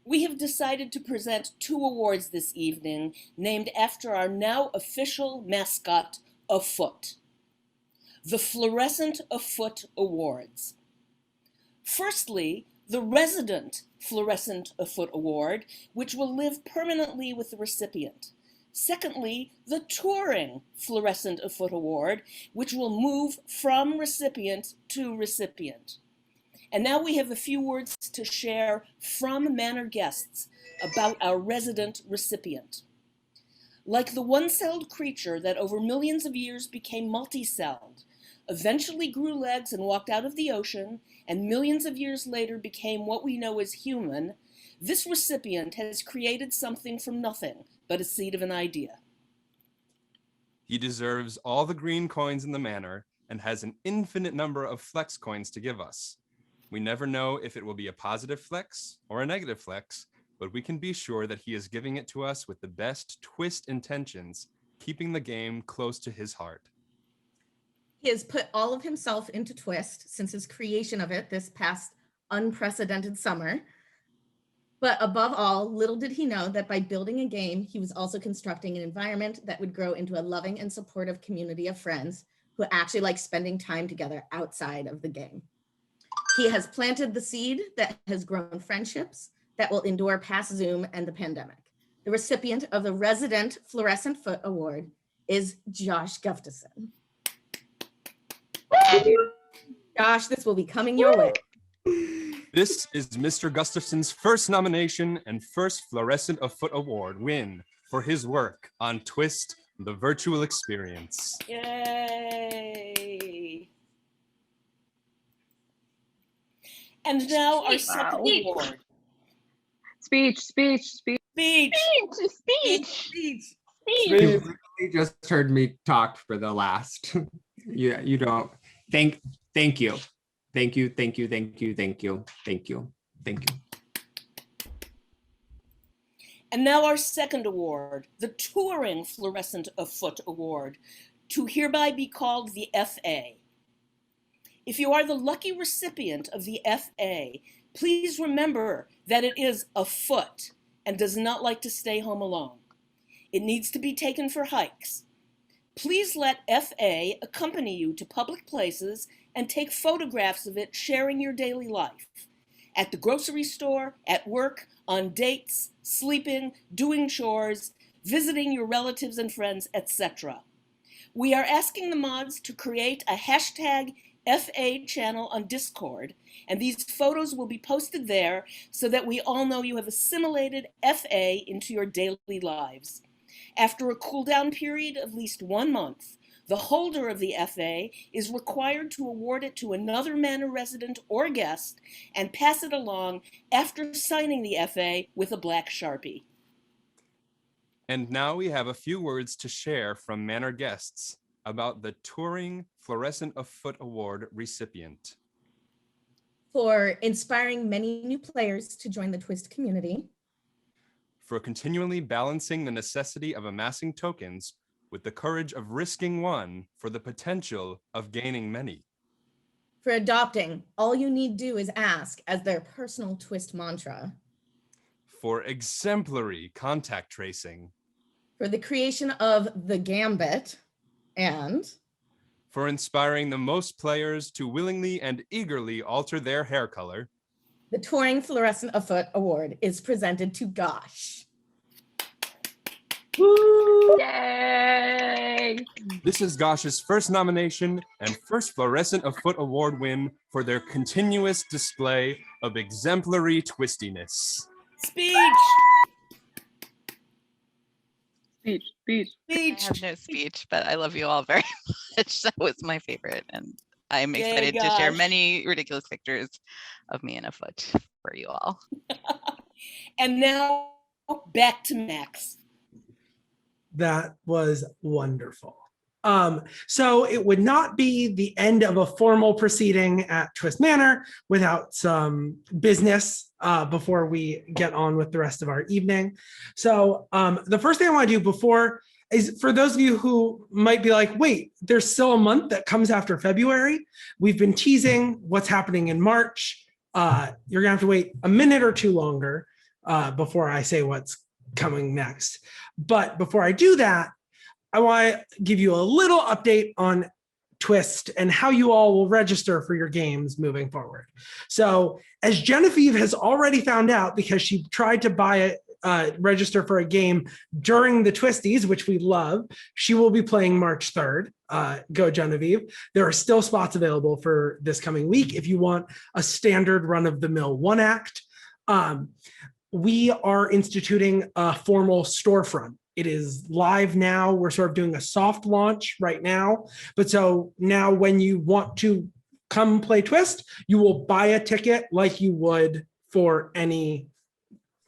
We have decided to present 2 awards this evening named after our now official mascot, a foot. The Fluorescent A Foot Awards. Firstly, the Resident Fluorescent A Foot Award, which will live permanently with the recipient. Secondly, the Touring Fluorescent A Foot Award, which will move from recipient to recipient. And now we have a few words to share from manor guests about our resident recipient. Like the one-celled creature that over millions of years became multi-celled, eventually grew legs and walked out of the ocean, and millions of years later became what we know as human, this recipient has created something from nothing but a seed of an idea. He deserves all the green coins in the manor and has an infinite number of flex coins to give us. We never know if it will be a positive flex or a negative flex, but we can be sure that he is giving it to us with the best twist intentions, keeping the game close to his heart. He has put all of himself into Twist since his creation of it this past unprecedented summer. But above all, little did he know that by building a game, he was also constructing an environment that would grow into a loving and supportive community of friends who actually like spending time together outside of the game. He has planted the seed that has grown friendships that will endure past Zoom and the pandemic. The recipient of the Resident Fluorescent Foot Award is Josh Gustafson. Josh, this will be coming your way. This is Mr. Gustafson's first nomination and first Fluorescent A Foot Award win for his work on Twist, the virtual experience. Yay! And now our second award. Speech. Speech. You literally just heard me talk for the last. You don't. Thank you. And now our second award, the Touring Fluorescent A Foot Award, to hereby be called the FA. If you are the lucky recipient of the FA, please remember that it is a foot and does not like to stay home alone. It needs to be taken for hikes. Please let FA accompany you to public places and take photographs of it sharing your daily life. At the grocery store, at work, on dates, sleeping, doing chores, visiting your relatives and friends, etc. We are asking the mods to create a hashtag FA channel on Discord, and these photos will be posted there so that we all know you have assimilated FA into your daily lives. After a cooldown period of at least 1 month, the holder of the FA is required to award it to another manor resident or guest and pass it along after signing the FA with a black Sharpie. And now we have a few words to share from Manor guests about the Touring Fluorescent of Foot Award recipient. For inspiring many new players to join the Twist community. For continually balancing the necessity of amassing tokens with the courage of risking one for the potential of gaining many. For adopting all you need do is ask as their personal Twist mantra. For exemplary contact tracing. For the creation of the Gambit. And for inspiring the most players to willingly and eagerly alter their hair color. The Touring Fluorescent of Foot Award is presented to Gosh. Woo! Yay! This is Gosh's first nomination and first Fluorescent of Foot Award win for their continuous display of exemplary twistiness. Speech! Speech. I have no speech, but I love you all very much. That was my favorite, and I'm excited to share many ridiculous pictures of me in a foot for you all. And now back to Max. That was wonderful. So it would not be the end of a formal proceeding at Twist Manor without some business before we get on with the rest of our evening. So the first thing I want to do before is for those of you who might be like, wait, there's still a month that comes after February. We've been teasing what's happening in March. You're gonna have to wait a minute or two longer before I say what's coming next. But before I do that, I want to give you a little update on Twist and how you all will register for your games moving forward. So as Genevieve has already found out, because she tried to buy register for a game during the Twistys, which we love, she will be playing March 3rd. Go Genevieve. There are still spots available for this coming week if you want a standard run-of-the-mill one act. We are instituting a formal storefront. It is live now. We're sort of doing a soft launch right now. But so now when you want to come play Twist, you will buy a ticket like you would for any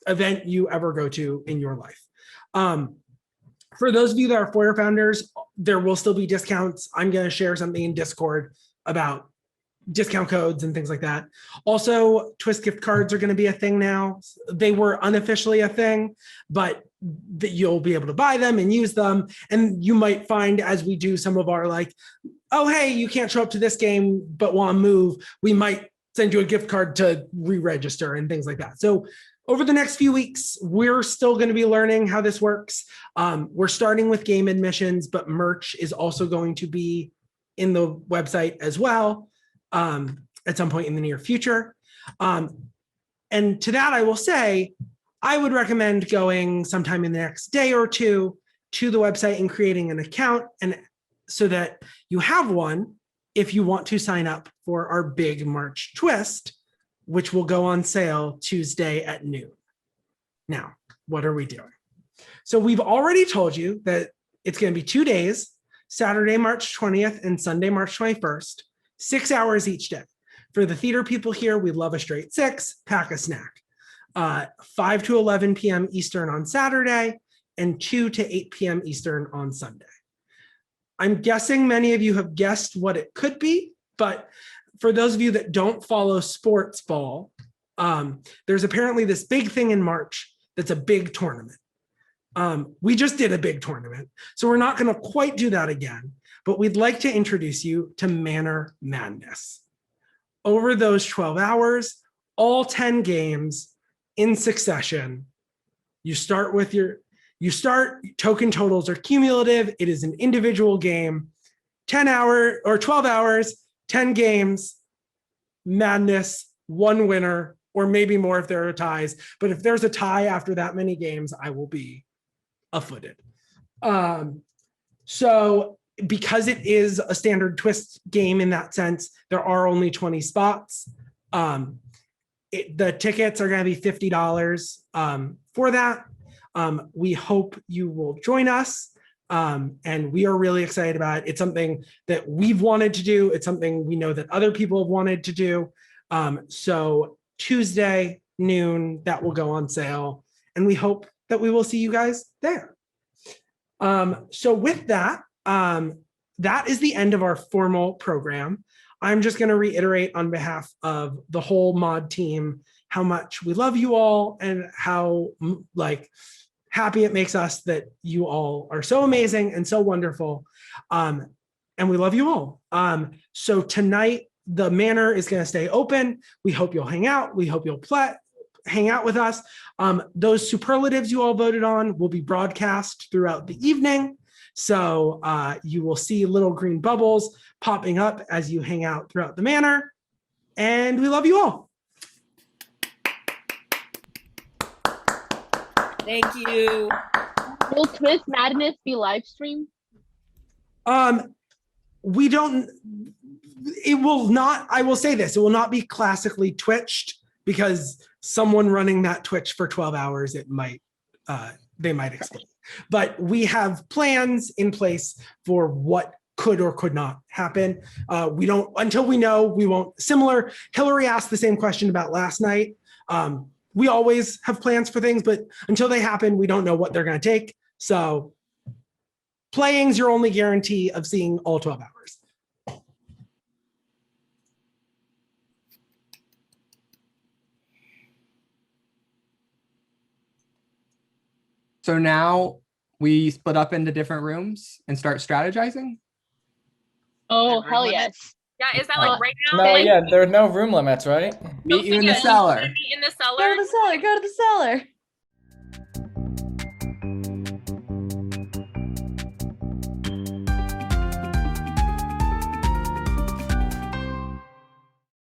event you ever go to in your life. For those of you that are Foyer founders, there will still be discounts. I'm going to share something in Discord about discount codes and things like that. Also, Twist gift cards are going to be a thing now. They were unofficially a thing, but that you'll be able to buy them and use them. And you might find as we do some of our like, oh, hey, you can't show up to this game, but want to move, we might send you a gift card to re-register and things like that. So over the next few weeks, we're still going to be learning how this works. We're starting with game admissions, but merch is also going to be in the website as well at some point in the near future. And to that, I will say, I would recommend going sometime in the next day or two to the website and creating an account, and so that you have one if you want to sign up for our big March Twist, which will go on sale Tuesday at noon. Now, what are we doing? So we've already told you that it's going to be 2 days, Saturday, March 20th and Sunday, March 21st, 6 hours each day. For the theater people here, we love a straight 6, pack a snack. 5 to 11 p.m. Eastern on Saturday and 2 to 8 p.m. Eastern on Sunday. I'm guessing many of you have guessed what it could be, but for those of you that don't follow sports ball, there's apparently this big thing in March that's a big tournament. We just did a big tournament, so we're not going to quite do that again, but we'd like to introduce you to Manor Madness. Over those 12 hours, all 10 games in succession, you start with You start, token totals are cumulative. It is an individual game, 10 hour or 12 hours, 10 games, madness, one winner, or maybe more if there are ties. But if there's a tie after that many games, I will be a-footed. So because it is a standard twist game in that sense, there are only 20 spots. The tickets are going to be $50 for that. We hope you will join us. And we are really excited about it. It's something that we've wanted to do. It's something we know that other people have wanted to do. So Tuesday noon, that will go on sale. And we hope that we will see you guys there. So with that, that is the end of our formal program. I'm just going to reiterate on behalf of the whole mod team how much we love you all and how happy it makes us that you all are so amazing and so wonderful. And we love you all. So tonight, the manor is going to stay open. We hope you'll hang out. We hope you'll hang out with us. Those superlatives you all voted on will be broadcast throughout the evening. So you will see little green bubbles popping up as you hang out throughout the manor. And we love you all. Thank you. Will Twist Madness be live streamed? We don't, it will not, I will say this, it will not be classically twitched because someone running that Twitch for 12 hours, it might, they might explain. But we have plans in place for what could or could not happen. We don't, until we know, we won't. Similar, Hillary asked the same question about last night. We always have plans for things, but until they happen, we don't know what they're going to take. So playing's your only guarantee of seeing all 12 hours. So now we split up into different rooms and start strategizing. Oh, hell yes. Yeah, is that like right now? No, yeah, there are no room limits, right? Meet you in the cellar. Meet in the cellar. Go to the cellar. Go to the cellar.